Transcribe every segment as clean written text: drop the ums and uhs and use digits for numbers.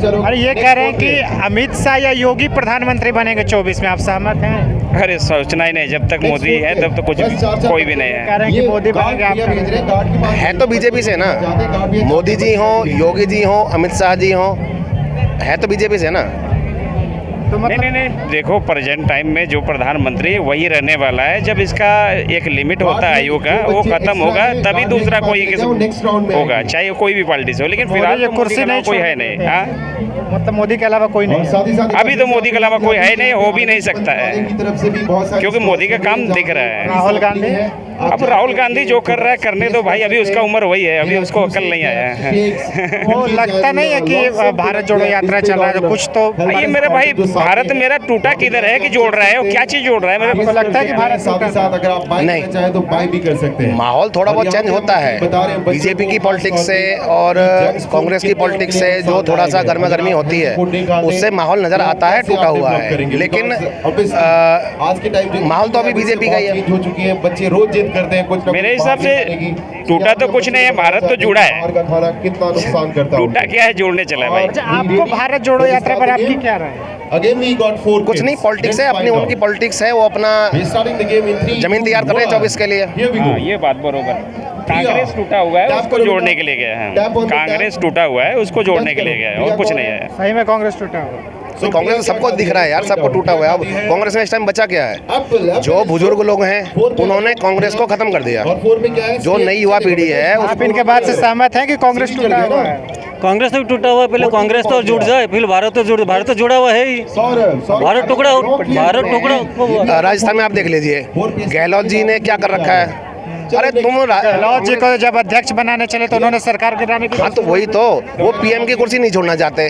अरे ये कह रहे हैं कि अमित शाह या योगी प्रधानमंत्री बनेंगे 24 में, आप सहमत हैं? अरे सोचना ही नहीं, जब तक मोदी है तब तो कुछ कोई भी नहीं कह है। रहे हैं कि मोदी बनेंगे, आप है तो बीजेपी से ना, मोदी जी हो, योगी जी हो, अमित शाह जी हो, है तो बीजेपी से ना। तो मतलब नहीं, देखो प्रेजेंट टाइम में जो प्रधानमंत्री है वही रहने वाला है। जब इसका एक लिमिट होता है आयु का, वो खत्म होगा तभी दूसरा कोई होगा, चाहे कोई भी पार्टी से हो। लेकिन फिलहाल ये तो कुर्सी मोदी के अलावा नहीं कोई है छोड़ने नहीं। हाँ, मतलब मोदी के अलावा कोई नहीं, अभी तो मोदी के अलावा कोई है नहीं, हो भी नहीं सकता है, क्योंकि मोदी का काम दिख रहा है। राहुल गांधी अब राहुल गांधी जो कर रहा है करने दो भाई, अभी उसका उम्र वही है, अभी उसको अकल नहीं आया है। वो लगता नहीं है कि भारत जोड़ो यात्रा चल रहा है तो कुछ तो ये मेरे भाई, भारत मेरा टूटा किधर है कि जोड़ रहा है, वो क्या चीज जोड़ रहा है? मेरे को लगता है कि भारत अगर आप बाई नहीं। करना चाहें तो बाई भी कर सकते हैं। माहौल थोड़ा बहुत चेंज होता है बीजेपी की पॉलिटिक्स से और कांग्रेस की पॉलिटिक्स से, जो थोड़ा सा गर्मा गर्मी होती है उससे माहौल नजर आता है टूटा हुआ है। लेकिन आज के टाइम माहौल तो अभी बीजेपी का ही है। हो चुकी है, बच्चे रोज जिद करते हैं कुछ। मेरे हिसाब से टूटा तो कुछ नहीं है, भारत तो जुड़ा है। का खाना कितना नुकसान करता है। टूटा क्या है, जोड़ने चला है भाई। अच्छा, आपको भारत जोड़ो यात्रा पर आपकी क्या राय है? Again we got 4 कुछ नहीं, पॉलिटिक्स है अपनी, उनकी पॉलिटिक्स है, वो अपना जमीन तैयार कर रहे हैं 24 के लिए। हाँ, ये बात बरोबर। कांग्रेस टूटा हुआ है, उसको जोड़ने के लिए गया है। कांग्रेस टूटा हुआ है, उसको जोड़ने के लिए गया है, और कुछ नहीं है। सही में कांग्रेस टूटा हुआ? तो कांग्रेस तो सबको दिख रहा है यार, सबको टूटा हुआ है। अब कांग्रेस में इस टाइम बचा क्या है? जो बुजुर्ग लोग हैं उन्होंने कांग्रेस को खत्म कर दिया। जो नई युवा पीढ़ी है आप इनके बात से सहमत हैं कि कांग्रेस टूटा हुआ है? कांग्रेस तो टूटा हुआ है, पहले कांग्रेस तो जुड़ जाए, फिर भारत तो जुड़ा हुआ है ही। भारत टुकड़ा राजस्थान में आप देख लीजिए, गहलोत जी ने क्या कर रखा है। अरे तुम गहलोत जी को जब अध्यक्ष बनाने चले तो उन्होंने सरकार गिराने की हाँ, तो वही तो, वो पीएम की कुर्सी नहीं छोड़ना चाहते।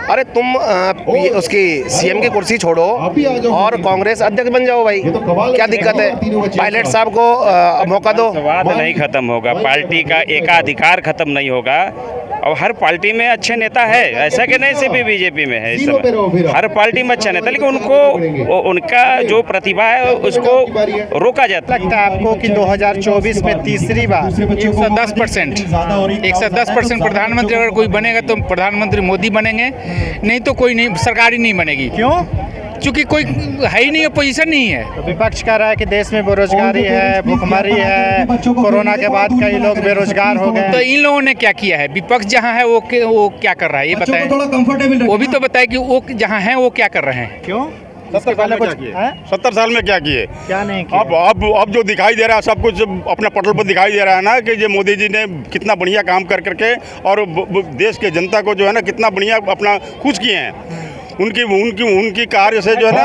अरे तुम उसकी सीएम की कुर्सी छोड़ो और कांग्रेस अध्यक्ष बन जाओ भाई, क्या दिक्कत है? पायलट साहब को मौका दो। स्वाद नहीं खत्म होगा, पार्टी का एकाधिकार खत्म नहीं होगा। और हर पार्टी में अच्छे नेता है, ऐसा कि नहीं सिर्फ बीजेपी में है इस समय, हर पार्टी में अच्छा नेता, लेकिन उनको उनका जो प्रतिभा है उसको रोका जाता है। लगता है आपको कि 2024 में तीसरी बार 110% प्रधानमंत्री अगर कोई बनेगा तो प्रधानमंत्री मोदी बनेंगे, नहीं तो कोई नहीं, सरकार ही नहीं बनेगी। क्यों? क्योंकि कोई है ही नहीं, अपोजिशन नहीं है। तो विपक्ष कह रहा है कि देश में बेरोजगारी है, भुखमरी है, कोरोना के बाद कई लोग बेरोजगार हो गए। तो इन लोगों ने क्या किया है? विपक्ष जहाँ है वो क्या कर रहा है ये बताएं। वो भी तो बताए कि वो जहाँ है वो क्या कर रहे हैं। क्यों? 70 साल में क्या किए? 70 साल में क्या किए? क्या नहीं किया? अब जो दिखाई दे रहा है सब कुछ अपने पटल पर दिखाई दे रहा है ना, कि ये मोदी जी ने कितना बढ़िया काम कर करके और देश के जनता को जो है ना कितना बढ़िया अपना खुश किए हैं। उनकी कार्य से जो है ना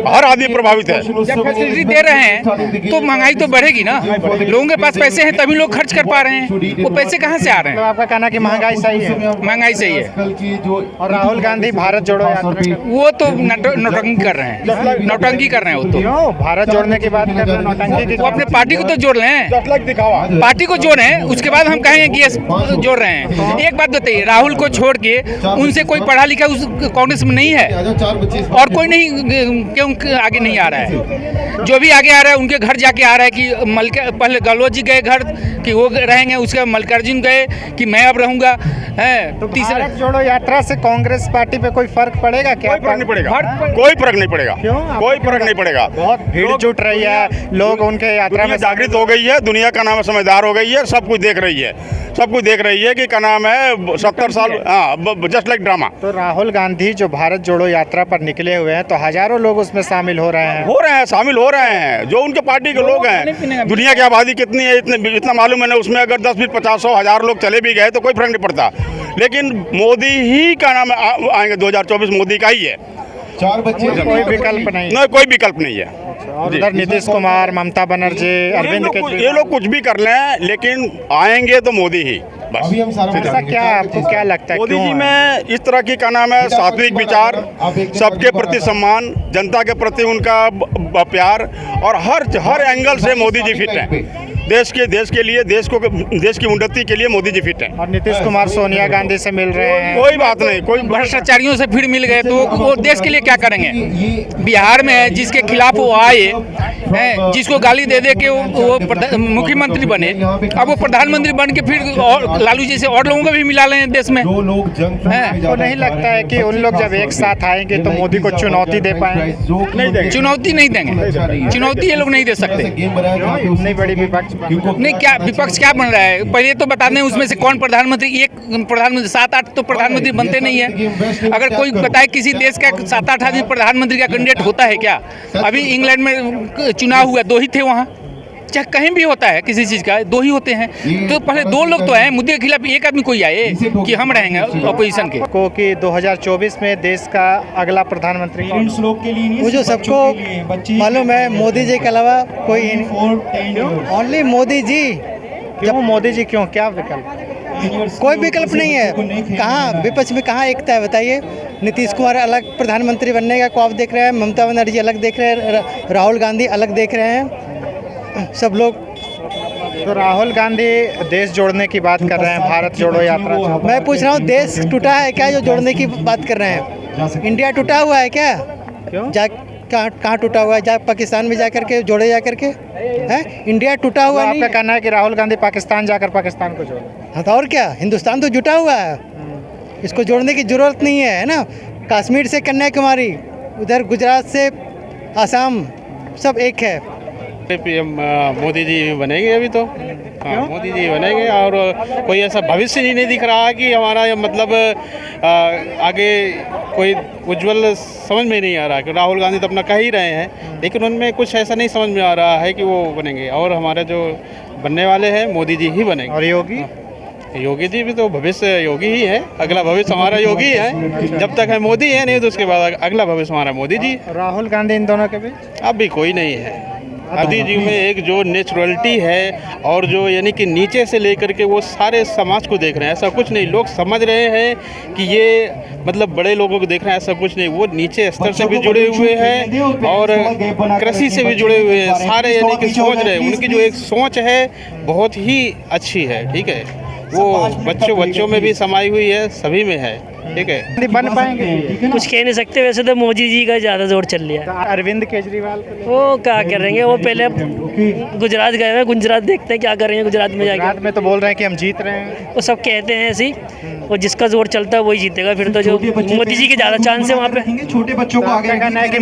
हर आदमी प्रभावित है। जब फैसिलिटी दे रहे हैं तो महंगाई तो बढ़ेगी ना। लोगों के पास पैसे हैं तभी लोग खर्च कर पा रहे हैं, वो पैसे कहाँ से आ रहे हैं? तो आपका कहना कि महंगाई सही है? महंगाई सही है। और राहुल गांधी भारत जोड़ो यात्रा वो तो नौटंकी कर रहे हैं, नौटंकी कर रहे हैं। वो तो क्यों भारत जोड़ने की बात कर रहे हैं? नौटंकी की वो अपने पार्टी को तो जोड़ लें, पार्टी को जोड़े हैं, उसके बाद हम कहेंगे कि ये जोड़ रहे हैं। एक बात बताइए, राहुल को छोड़ के उनसे कोई पढ़ा लिखा उस कांग्रेस में नहीं है और कोई नहीं, क्यों आगे नहीं आ रहा है? जो भी आगे आ रहा है उनके घर जाके आ रहा है कि पहले गहलोत जी गए घर कि वो रहेंगे, उसके बाद मल्लिकार्जुन गए कि मैं अब रहूंगा है। तो तीसरा जोड़ो यात्रा से कांग्रेस पार्टी पे कोई फर्क पड़ेगा क्या? कोई फर्क नहीं पड़ेगा, कोई फर्क नहीं पड़ेगा। क्यों? कोई फर्क नहीं पड़ेगा। बहुत भीड़ जुट रही है, लोग उनके यात्रा में जागृत हो गई है, दुनिया का नाम समझदार हो गई है, सब कुछ देख रही है, सब कुछ देख रही है कि क्या नाम है 70 साल, हाँ, जस्ट लाइक ड्रामा। तो राहुल गांधी जो भारत जोड़ो यात्रा पर निकले हुए हैं तो हजारों लोग उसमें शामिल हो रहे हैं, शामिल हो रहे हैं जो उनके पार्टी के लोग हैं। दुनिया की आबादी कितनी है इतना मालूम है ना, उसमें अगर 10, 20, 50, 100, 1000 लोग चले भी गए तो कोई फर्क नहीं पड़ता। लेकिन मोदी ही का नाम आएंगे, 2024 मोदी का ही है। 4 बच्चे, कोई विकल्प नहीं। नहीं, कोई विकल्प नहीं है। और उधर नीतीश कुमार, ममता बनर्जी, अरविंद केजरीवाल, ये लोग कुछ भी कर लें लेकिन आएंगे तो मोदी ही बस। अभी हम ऐसा क्या आपको क्या लगता है? मोदी क्यों जी है? में इस तरह की क्या नाम है सात्विक विचार, सबके प्रति सम्मान, जनता के प्रति उनका प्यार और हर एंगल से मोदी जी फिट हैं। देश के लिए देश की उन्नति के लिए मोदी जी फिट हैं। और नीतीश कुमार सोनिया गांधी से मिल रहे हैं। कोई बात नहीं, कोई भ्रष्टाचारियों से फिर मिल गए तो वो देश के लिए क्या करेंगे? बिहार में है जिसके खिलाफ वो आए हैं, जिसको गाली दे के वो मुख्यमंत्री बने, अब वो प्रधानमंत्री बन के फिर और लालू जी से और लोगों को भी मिला लें देश में। दो लोग जंग हैं। तो नहीं लगता है कि उन लोग जब एक साथ आएंगे तो मोदी को चुनौती दे पाएंगे? नहीं देंगे, चुनौती नहीं देंगे, चुनौती ये लोग नहीं दे सकते। गेम बनाया जहाँ पे नहीं बड़ी विपक्ष नहीं, क्या विपक्ष क्या बन रहा है? पहले तो बता दें उसमें से कौन प्रधानमंत्री, एक प्रधानमंत्री 7-8 तो प्रधानमंत्री बनते नहीं है। अगर कोई बताए किसी देश का 7-8 आदमी प्रधानमंत्री का कैंडिडेट होता है क्या? अभी इंग्लैंड में चुनाव हुआ, 2 ही थे वहाँ, चाहे कहीं भी होता है किसी चीज़ का 2 ही होते हैं। तो पहले 2 लोग तो हैं, मुद्दे के खिलाफ एक आदमी कोई आए कि हम रहेंगे अपोजिशन के। को कि 2024 में देश का अगला प्रधानमंत्री कौन? वो जो सबको मालूम है, मोदी जी के अलावा कोई ओनली मोदी जी। क्यों मोदी जी, क्यों, क्या विकल्प? कोई विकल्प नहीं है। कहाँ विपक्ष में कहाँ एकता है बताइए? नीतीश कुमार अलग प्रधानमंत्री बनने का ख्वाब देख रहे हैं, ममता बनर्जी अलग देख रहे हैं, राहुल गांधी अलग देख रहे हैं, सब लोग। तो राहुल गांधी देश जोड़ने की बात कर रहे हैं, भारत जोड़ो यात्रा। मैं पूछ रहा हूँ, देश टूटा है क्या जो जोड़ने की बात कर रहे हैं? इंडिया टूटा हुआ है क्या? क्यों? कहाँ टूटा हुआ है? जा पाकिस्तान में जा करके जोड़े, जा करके है। इंडिया टूटा हुआ तो नहीं आपका है। कहना है कि राहुल गांधी पाकिस्तान जाकर पाकिस्तान को जोड़े? हाँ, तो और क्या, हिंदुस्तान तो जुटा हुआ है, इसको जोड़ने की जरूरत नहीं है ना। कश्मीर से कन्याकुमारी, उधर गुजरात से आसाम, सब एक है। पीएम मोदी जी बनेंगे अभी तो। हाँ, मोदी जी बनेंगे। और कोई ऐसा भविष्य ही नहीं दिख रहा कि हमारा मतलब आगे कोई उज्जवल समझ में नहीं आ रहा कि राहुल गांधी तो अपना कह ही रहे हैं, लेकिन उनमें कुछ ऐसा नहीं समझ में आ रहा है कि वो बनेंगे। और हमारे जो बनने वाले हैं मोदी जी ही बनेंगे। और योगी? योगी जी भी तो भविष्य योगी ही है, अगला भविष्य हमारा योगी है। जब तक है मोदी है, नहीं तो उसके बाद अगला भविष्य हमारा मोदी जी। राहुल गांधी इन दोनों के बीच अभी कोई नहीं है। मोदी जी में एक जो नेचुरलिटी है और जो यानी कि नीचे से लेकर के वो सारे समाज को देख रहे हैं, ऐसा कुछ नहीं। लोग समझ रहे हैं कि ये मतलब बड़े लोगों को देख रहे हैं, ऐसा कुछ नहीं। वो नीचे स्तर से भी जुड़े हुए हैं और कृषि से भी जुड़े हुए हैं सारे, यानी कि सोच रहे हैं। उनकी जो एक सोच है बहुत ही अच्छी है, ठीक है। वो बच्चों में भी समाई हुई है, सभी में है, ठीक है। बन पाएंगे? कुछ कह नहीं सकते, वैसे तो मोदी जी का ज़्यादा जोर चल रहा है। अरविंद केजरीवाल को वो क्या करेंगे? वो पहले गुजरात गए हैं, गुजरात देखते हैं क्या करेंगे गुजरात में जाके। गुजरात में तो बोल रहे हैं कि हम जीत रहे हैं। वो सब कहते हैं ऐसे ही, और जिसका जोर चलता है वही जीतेगा। फिर तो जो मोदी जी के ज़्यादा चांस है वहाँ पे। छोटे बच्चों को आगे कहना है कि